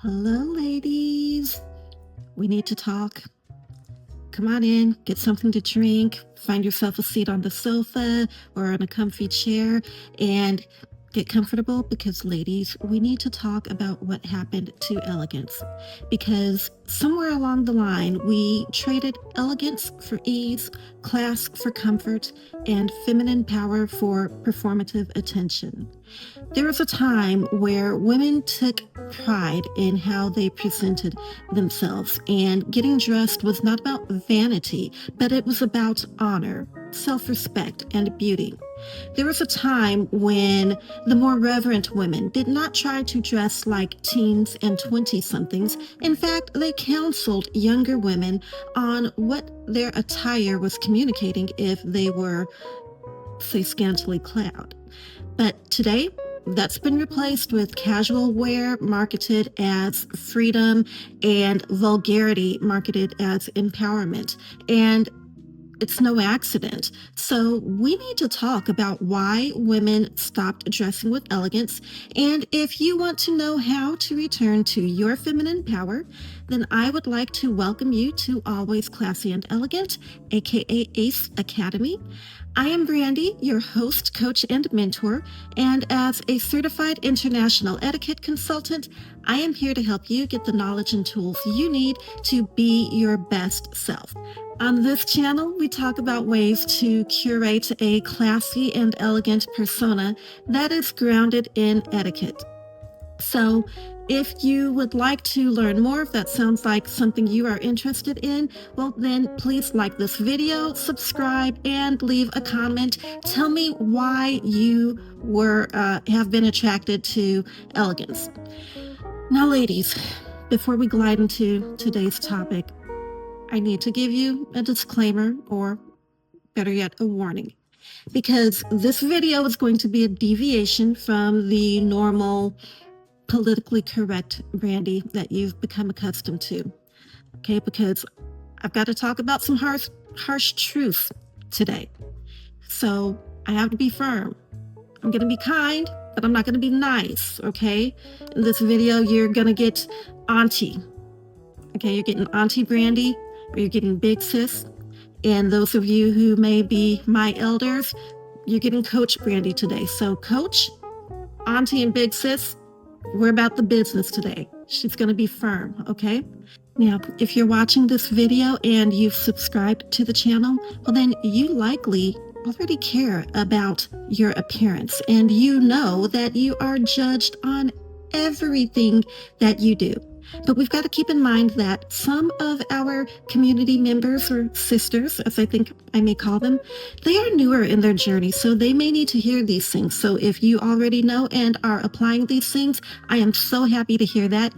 Hello, ladies. We need to talk. Come on in, get something to drink, find yourself a seat on the sofa or on a comfy chair, and get comfortable because, ladies, we need to talk about what happened to elegance. Because somewhere along the line, we traded elegance for ease, class for comfort, and feminine power for performative attention. There was a time where women took pride in how they presented themselves, and getting dressed was not about vanity, but it was about honor, self respect, and beauty. There was a time when the more reverent women did not try to dress like teens and 20 somethings. In fact, they counseled younger women on what their attire was communicating if they were, say, scantily clad. But today, that's been replaced with casual wear marketed as freedom and vulgarity marketed as empowerment. And it's no accident. So, we need to talk about why women stopped dressing with elegance. And if you want to know how to return to your feminine power, then I would like to welcome you to Always Classy and Elegant, aka ACE Academy. I am Brandy, your host, coach, and mentor, and as a certified international etiquette consultant, I am here to help you get the knowledge and tools you need to be your best self. On this channel, we talk about ways to curate a classy and elegant persona that is grounded in etiquette. So, if you would like to learn more, if that sounds like something you are interested in, well, then please like this video, subscribe, and leave a comment. Tell me why you have been attracted to elegance. Now, ladies, before we glide into today's topic, I need to give you a disclaimer, or better yet, a warning, because this video is going to be a deviation from the normal politically correct Brandy that you've become accustomed to. Okay, because I've got to talk about some harsh truths today. So I have to be firm. I'm going to be kind, but I'm not going to be nice. Okay, in this video, you're going to get auntie. Okay, you're getting auntie Brandy, or you're getting big sis. And those of you who may be my elders, you're getting Coach Brandy today. So Coach, auntie, and big sis, we're about the business today. She's going to be firm, okay? Now, if you're watching this video and you've subscribed to the channel, well, then you likely already care about your appearance, and you know that you are judged on everything that you do. But we've got to keep in mind that some of our community members, or sisters, as I think I may call them, they are newer in their journey, so they may need to hear these things. So if you already know and are applying these things, I am so happy to hear that.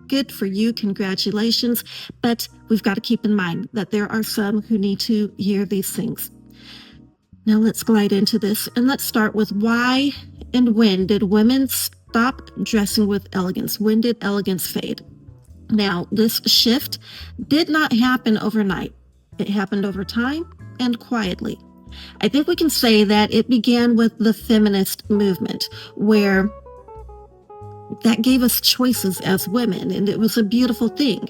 Good for you, congratulations. But we've got to keep in mind that there are some who need to hear these things. Now let's glide into this, and let's start with why and when did women stop dressing with elegance? When did elegance fade? Now, this shift did not happen overnight. It happened over time and quietly. I think we can say that it began with the feminist movement, where that gave us choices as women, and it was a beautiful thing.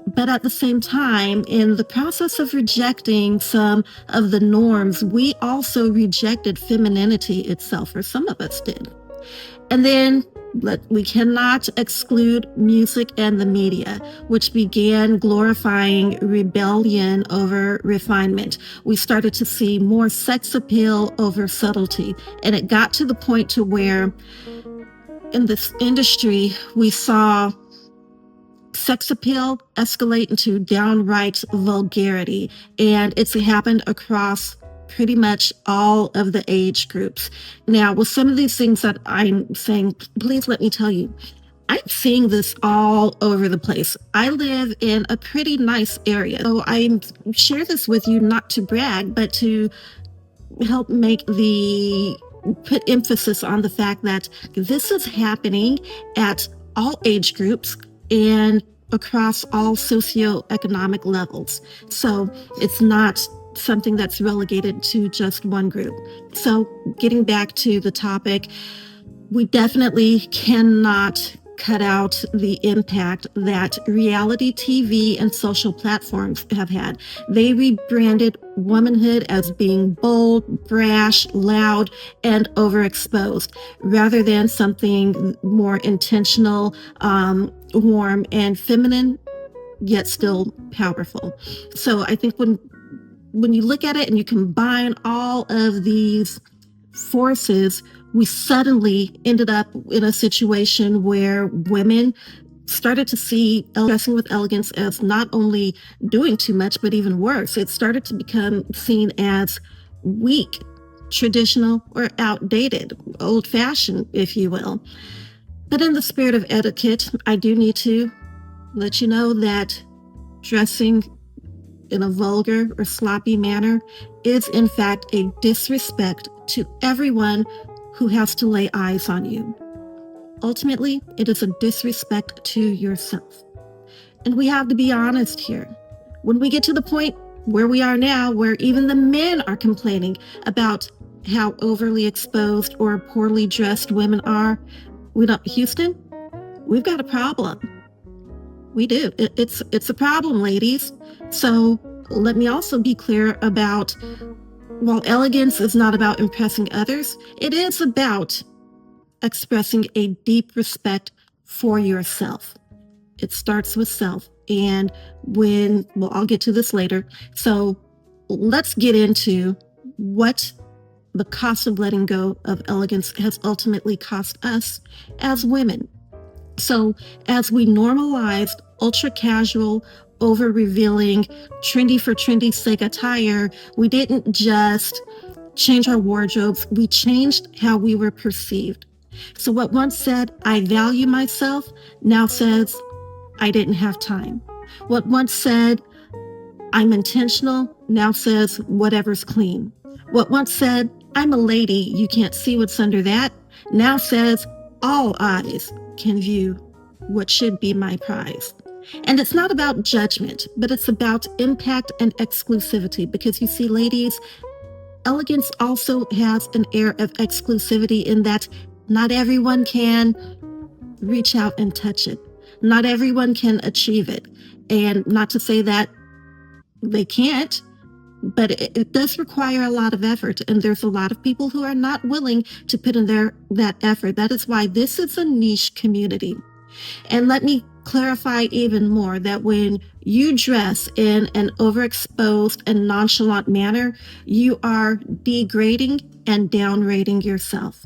But at the same time, in the process of rejecting some of the norms, we also rejected femininity itself, or some of us did. And then we cannot exclude music and the media, which began glorifying rebellion over refinement. We started to see more sex appeal over subtlety. And it got to the point to where in this industry, we saw sex appeal escalate into downright vulgarity. And it's happened across pretty much all of the age groups. Now, with some of these things that I'm saying, please let me tell you, I'm seeing this all over the place. I live in a pretty nice area. So I share this with you not to brag, but to help put emphasis on the fact that this is happening at all age groups and across all socioeconomic levels. So it's not something that's relegated to just one group. So getting back to the topic, we definitely cannot cut out the impact that reality TV and social platforms have had. They rebranded womanhood as being bold, brash, loud, and overexposed, rather than something more intentional, warm, and feminine, yet still powerful. So I think when you look at it and you combine all of these forces, we suddenly ended up in a situation where women started to see dressing with elegance as not only doing too much, but even worse. It started to become seen as weak, traditional, or outdated, old-fashioned, if you will. But in the spirit of etiquette, I do need to let you know that dressing in a vulgar or sloppy manner is in fact a disrespect to everyone who has to lay eyes on you. Ultimately, it is a disrespect to yourself. And we have to be honest here. When we get to the point where we are now, where even the men are complaining about how overly exposed or poorly dressed women are, Houston, we've got a problem. We do. It's a problem, ladies. So let me also be clear about, while elegance is not about impressing others, it is about expressing a deep respect for yourself. It starts with self. And I'll get to this later. So let's get into what the cost of letting go of elegance has ultimately cost us as women. So as we normalized ultra casual, over revealing, trendy for trendy's sake attire, we didn't just change our wardrobes, we changed how we were perceived. So what once said, I value myself, now says, I didn't have time. What once said, I'm intentional, now says, whatever's clean. What once said, I'm a lady, you can't see what's under that, now says, all eyes can view what should be my prize. And it's not about judgment, but it's about impact and exclusivity. Because you see, ladies, elegance also has an air of exclusivity in that not everyone can reach out and touch it. Not everyone can achieve it. And not to say that they can't, but it does require a lot of effort. And there's a lot of people who are not willing to put in that effort. That is why this is a niche community. And let me clarify even more that when you dress in an overexposed and nonchalant manner, you are degrading and downrating yourself.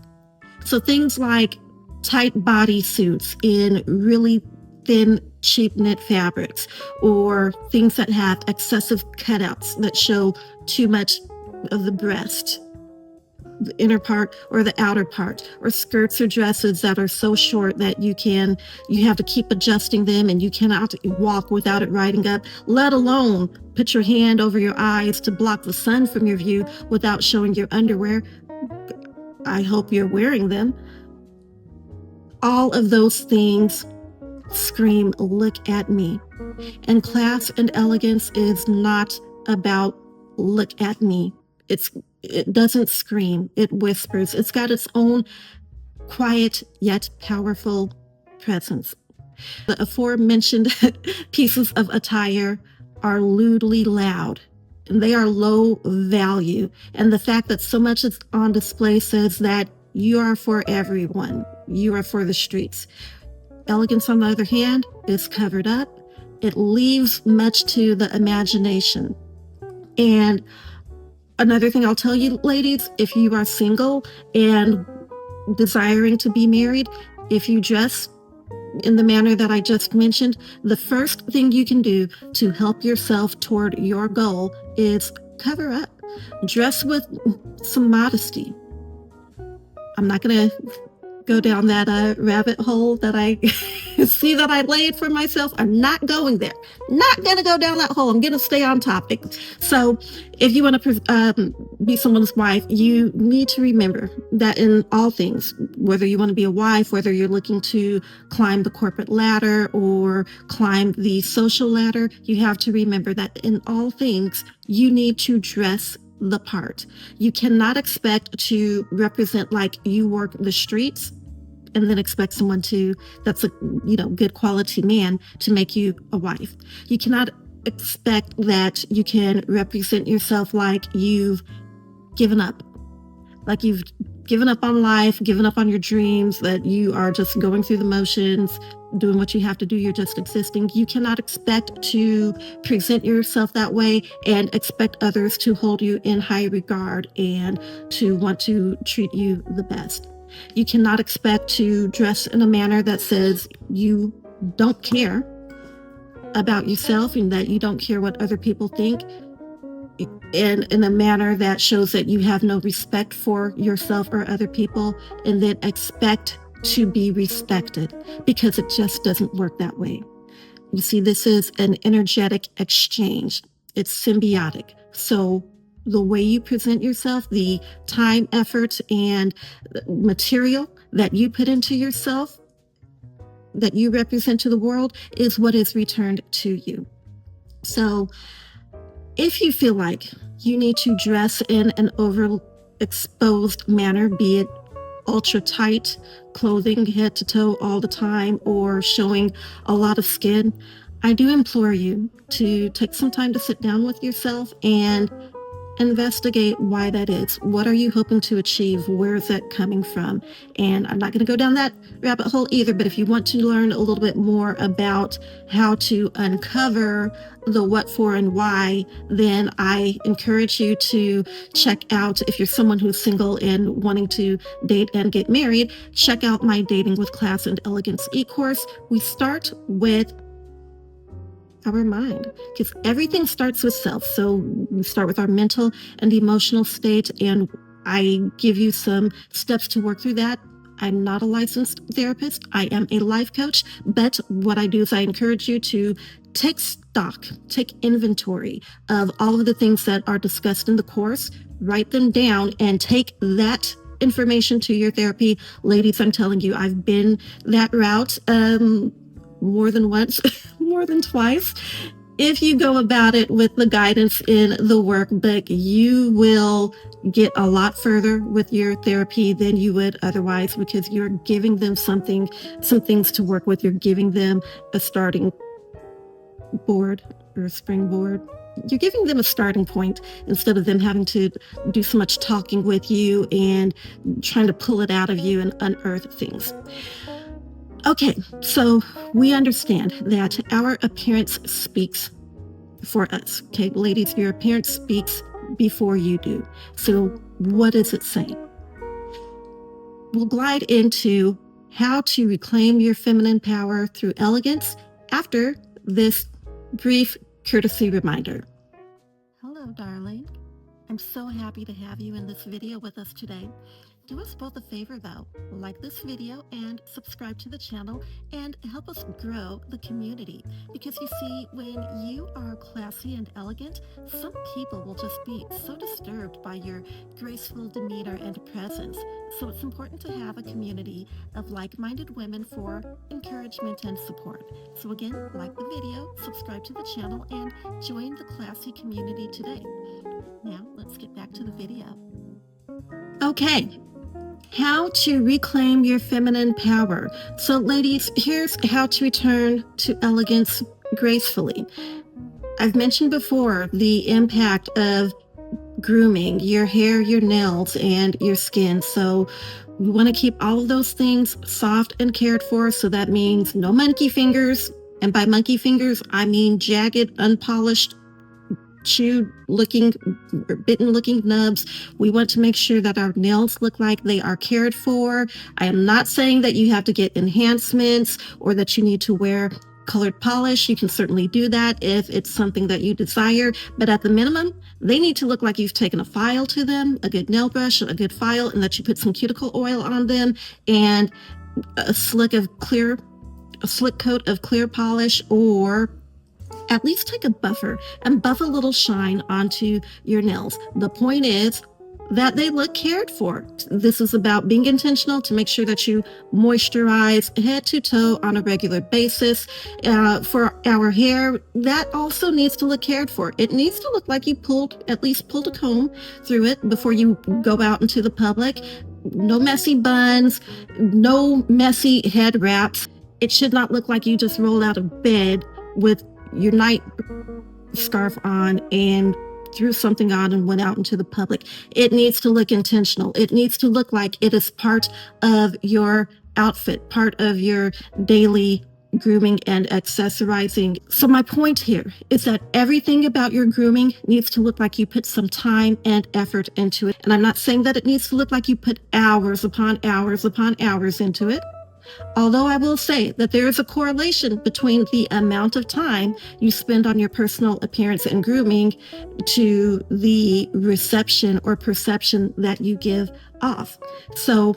So things like tight bodysuits in really thin, cheap knit fabrics, or things that have excessive cutouts that show too much of the breast, the inner part or the outer part, or skirts or dresses that are so short that you have to keep adjusting them and you cannot walk without it riding up, let alone put your hand over your eyes to block the sun from your view without showing your underwear. I hope you're wearing them. All of those things scream, look at me. And class and elegance is not about look at me. It doesn't scream, it whispers. It's got its own quiet yet powerful presence. The aforementioned pieces of attire are lewdly loud, and they are low value. And the fact that so much is on display says that you are for everyone. You are for the streets. Elegance, on the other hand, is covered up. It leaves much to the imagination. And another thing I'll tell you, ladies, if you are single and desiring to be married, if you dress in the manner that I just mentioned, the first thing you can do to help yourself toward your goal is cover up. Dress with some modesty. I'm not going to go down that rabbit hole that I see that I laid for myself. I'm not going there. Not going to go down that hole. I'm going to stay on topic. So if you want to be someone's wife, you need to remember that in all things, whether you want to be a wife, whether you're looking to climb the corporate ladder or climb the social ladder, you have to remember that in all things, you need to dress the part. You cannot expect to represent like you work the streets and then expect someone that's a good quality man to make you a wife. You cannot expect that you can represent yourself like you've given up, like you've given up on life, given up on your dreams, that you are just going through the motions, doing what you have to do, you're just existing. You cannot expect to present yourself that way and expect others to hold you in high regard and to want to treat you the best. You cannot expect to dress in a manner that says you don't care about yourself and that you don't care what other people think, and in a manner that shows that you have no respect for yourself or other people, and then expect to be respected, because it just doesn't work that way. You see, this is an energetic exchange. It's symbiotic. So the way you present yourself, the time, effort, and material that you put into yourself, that you represent to the world, is what is returned to you. So if you feel like you need to dress in an overexposed manner, be it ultra tight clothing head to toe all the time or showing a lot of skin, I do implore you to take some time to sit down with yourself and investigate why that is. What are you hoping to achieve? Where is that coming from? And I'm not going to go down that rabbit hole either, but if you want to learn a little bit more about how to uncover the what, for, and why, then I encourage you to check out, if you're someone who's single and wanting to date and get married, check out my Dating with Class and Elegance e-course. We start with our mind, because everything starts with self. So we start with our mental and emotional state, and I give you some steps to work through that. I'm not a licensed therapist. I am a life coach, but what I do is I encourage you to take stock, take inventory of all of the things that are discussed in the course, write them down, and take that information to your therapy. Ladies, I'm telling you, I've been that route more than once, more than twice. If you go about it with the guidance in the workbook, you will get a lot further with your therapy than you would otherwise, because you're giving them some things to work with. You're giving them a starting board or a springboard. You're giving them a starting point instead of them having to do so much talking with you and trying to pull it out of you and unearth things. Okay, so we understand that our appearance speaks for us. Okay, ladies, your appearance speaks before you do. So what does it say? We'll glide into how to reclaim your feminine power through elegance after this brief courtesy reminder. Hello, darling. I'm so happy to have you in this video with us today. Do us both a favor though, like this video and subscribe to the channel and help us grow the community. Because you see, when you are classy and elegant, some people will just be so disturbed by your graceful demeanor and presence. So it's important to have a community of like-minded women for encouragement and support. So again, like the video, subscribe to the channel, and join the classy community today. Now let's get back to the video. Okay. How to reclaim your feminine power. So ladies, here's how to return to elegance gracefully. I've mentioned before the impact of grooming, your hair, your nails, and your skin. So we want to keep all of those things soft and cared for. So that means no monkey fingers. And by monkey fingers, I mean jagged, unpolished, chewed looking, bitten looking nubs. We want to make sure that our nails look like they are cared for. I am not saying that you have to get enhancements or that you need to wear colored polish. You can certainly do that if it's something that you desire, but at the minimum, they need to look like you've taken a file to them, a good nail brush, a good file, and that you put some cuticle oil on them and a slick coat of clear polish, or at least take a buffer and buff a little shine onto your nails. The point is that they look cared for. This is about being intentional to make sure that you moisturize head to toe on a regular basis. For our hair, that also needs to look cared for. It needs to look like you at least pulled a comb through it before you go out into the public. No messy buns, no messy head wraps. It should not look like you just rolled out of bed with your night scarf on and threw something on and went out into the public. It needs to look intentional. It needs to look like it is part of your outfit, part of your daily grooming and accessorizing. So my point here is that everything about your grooming needs to look like you put some time and effort into it. And I'm not saying that it needs to look like you put hours upon hours upon hours into it. Although I will say that there is a correlation between the amount of time you spend on your personal appearance and grooming to the reception or perception that you give off. So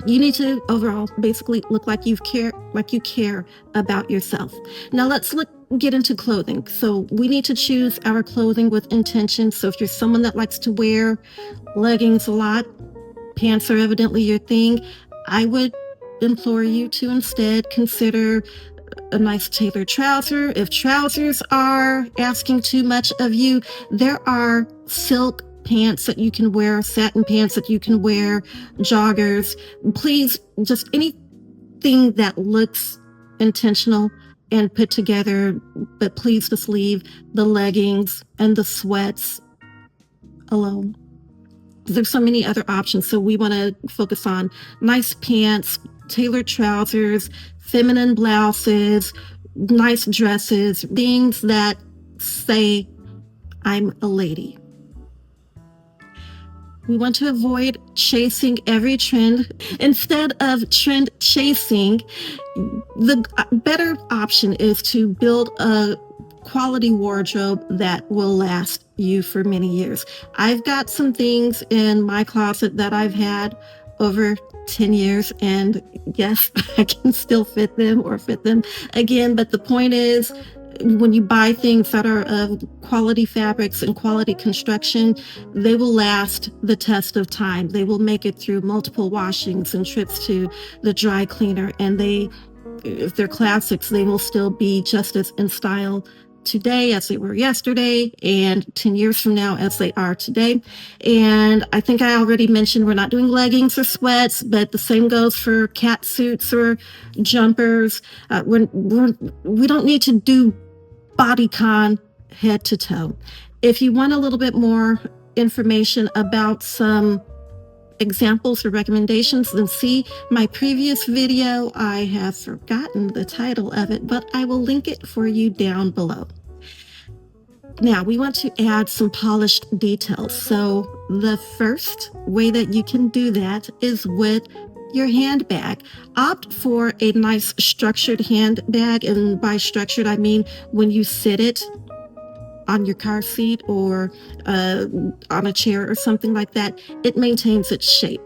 you need to overall basically look like you care about yourself. Now let's get into clothing. So we need to choose our clothing with intention. So if you're someone that likes to wear leggings a lot, pants are evidently your thing, I would implore you to instead consider a nice tailored trouser. If trousers are asking too much of you, there are silk pants that you can wear, satin pants that you can wear, joggers. Please, just anything that looks intentional and put together, but please just leave the leggings and the sweats alone. There's so many other options. So we want to focus on nice pants, tailored trousers, feminine blouses, nice dresses, things that say, I'm a lady. We want to avoid chasing every trend. Instead of trend chasing, the better option is to build a quality wardrobe that will last you for many years. I've got some things in my closet that I've had over 10 years, and yes, I can still fit them again. But the point is, when you buy things that are of quality fabrics and quality construction, they will last the test of time. They will make it through multiple washings and trips to the dry cleaner. And if they're classics, they will still be just as in style today as they were yesterday, and 10 years from now as they are today. And I think I already mentioned we're not doing leggings or sweats, but the same goes for cat suits or jumpers. We don't need to do bodycon head to toe. If you want a little bit more information about some examples or recommendations, then see my previous video. I have forgotten the title of it, but I will link it for you down below. Now we want to add some polished details. So the first way that you can do that is with your handbag. Opt for a nice structured handbag, and by structured I mean when you sit it on your car seat or on a chair or something like that, it maintains its shape.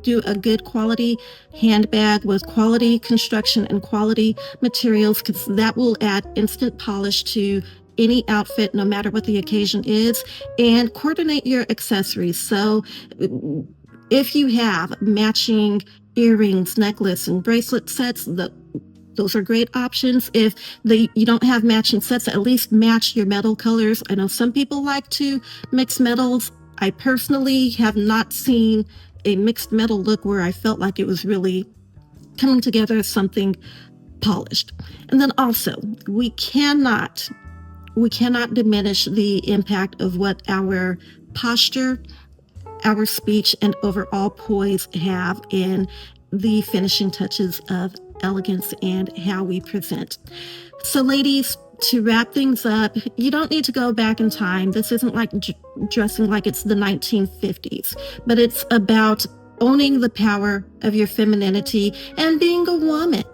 Do a good quality handbag with quality construction and quality materials, because that will add instant polish to any outfit, no matter what the occasion is. And coordinate your accessories. So if you have matching earrings, necklace, and bracelet sets, those are great options. If you don't have matching sets, at least match your metal colors. I know some people like to mix metals. I personally have not seen a mixed metal look where I felt like it was really coming together as something polished. And then also, we cannot diminish the impact of what our posture, our speech, and overall poise have in the finishing touches of elegance and how we present. So ladies, to wrap things up, you don't need to go back in time. This isn't like dressing like it's the 1950s, but it's about owning the power of your femininity and being a woman,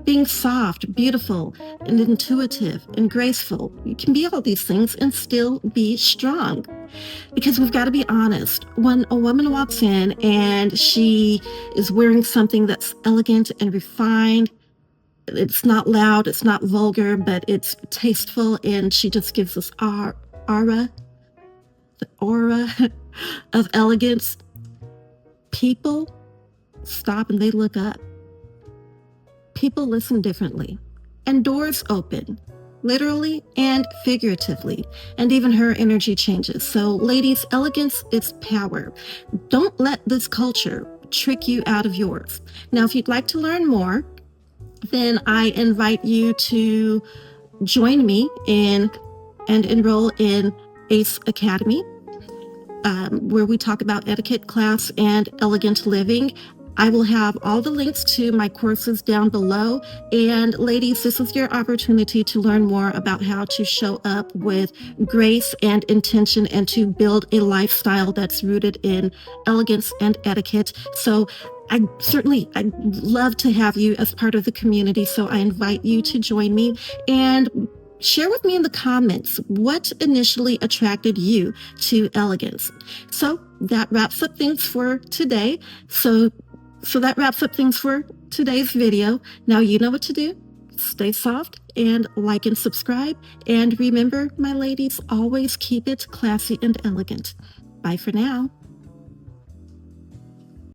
being soft, beautiful, and intuitive and graceful. You can be all these things and still be strong. Because we've got to be honest, when a woman walks in and she is wearing something that's elegant and refined, it's not loud, it's not vulgar, but it's tasteful, and she just gives us the aura of elegance, people stop and they look up. People listen differently, and doors open. literally and figuratively, and even her energy changes. So, ladies, elegance is power. Don't let this culture trick you out of yours. Now, if you'd like to learn more, then I invite you to join me in and enroll in ACE Academy, where we talk about etiquette class and elegant living. I will have all the links to my courses down below. And ladies, this is your opportunity to learn more about how to show up with grace and intention and to build a lifestyle that's rooted in elegance and etiquette. So I'd love to have you as part of the community. So I invite you to join me and share with me in the comments what initially attracted you to elegance. So that wraps up things for today. So that wraps up things for today's video. Now you know what to do. Stay soft and like and subscribe. And remember, my ladies, always keep it classy and elegant. Bye for now.